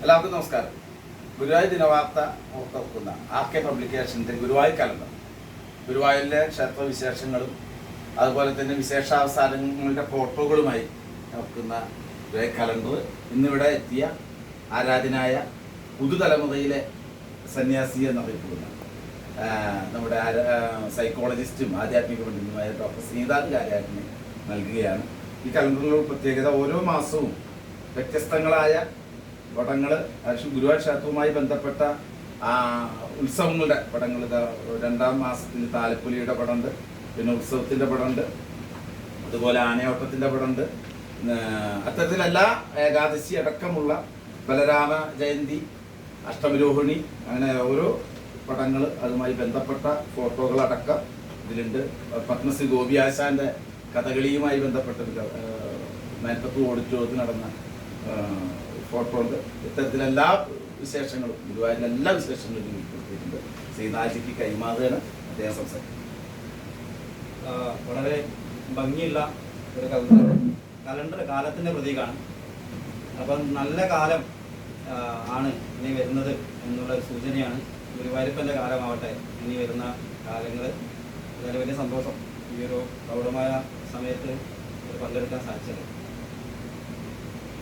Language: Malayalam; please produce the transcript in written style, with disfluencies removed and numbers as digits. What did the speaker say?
എല്ലാവർക്കും നമസ്കാരം. ഗുരുവായൂർ ദിനവാർത്ത പുറത്തിറക്കുന്ന RK പബ്ലിക്കേഷൻ്റെ ഗുരുവായൂർ കലണ്ടർ, ഗുരുവായൂരിലെ ക്ഷേത്രവിശേഷങ്ങളും അതുപോലെ തന്നെ വിശേഷാവസാനങ്ങളുടെ ഫോട്ടോകളുമായി നോക്കുന്ന ഗുരുവായൂർ കലണ്ടർ ഇന്നിവിടെ എത്തിയ ആരാധനായ പുതുതലമുറയിലെ സന്യാസി എന്നറിയപ്പെടുന്ന നമ്മുടെ സൈക്കോളജിസ്റ്റും ആധ്യാത്മിക പണ്ഡിതനുമായ ഡോക്ടർ ശ്രീനാഥ് കാര്യാട്ടിനെ നൽകുകയാണ്. ഈ കലണ്ടറിലുള്ള പ്രത്യേകത ഓരോ മാസവും വ്യത്യസ്തങ്ങളായ പടങ്ങൾ, ഗുരുവായൂർ ക്ഷേത്രവുമായി ബന്ധപ്പെട്ട ഉത്സവങ്ങളുടെ പടങ്ങൾ. രണ്ടാം മാസത്തിൽ താലപ്പൊലിയുടെ പടമുണ്ട്, പിന്നെ ഉത്സവത്തിൻ്റെ പടമുണ്ട്, അതുപോലെ ആനയോട്ടത്തിൻ്റെ പടമുണ്ട്. അത്തരത്തിലെല്ലാ ഏകാദശി അടക്കമുള്ള ബലരാമ ജയന്തി, അഷ്ടമിരോഹിണി, അങ്ങനെ ഓരോ പടങ്ങൾ അതുമായി ബന്ധപ്പെട്ട ഫോട്ടോകളടക്കം ഇതിലുണ്ട്. പത്മശ്രീ ഗോപിയാശാന്റെ കഥകളിയുമായി ബന്ധപ്പെട്ടൊരു മേൽപ്പത്തൂർ ഓഡിറ്റോറിയത്തിൽ നടന്ന ഫോട്ടോ ഉണ്ട്. ഇത്തരത്തിലെല്ലാ വിശേഷങ്ങളും, ഗുരുവായൂരിലെ എല്ലാ വിശേഷങ്ങളും ഉൾപ്പെടുത്തിയിട്ടുണ്ട്. ശ്രീനാഥിക്ക് കൈമാറുകയാണ് അദ്ദേഹം സംസാരിക്കുന്നത്. വളരെ ഭംഗിയുള്ള ഒരു കലണ്ടർ കാലത്തിൻ്റെ പ്രതീകമാണ്. അപ്പം നല്ല കാലം ആണ് ഇനി വരുന്നത് എന്നുള്ള ഒരു സൂചനയാണ്. ഗുരുവായൂരപ്പൻ്റെ കാലമാവട്ടെ ഇനി വരുന്ന കാലങ്ങൾ. വളരെ വലിയ സന്തോഷം ഈ ഒരു പ്രൗഢമായ സമയത്ത് പങ്കെടുക്കാൻ സാധിച്ചത്.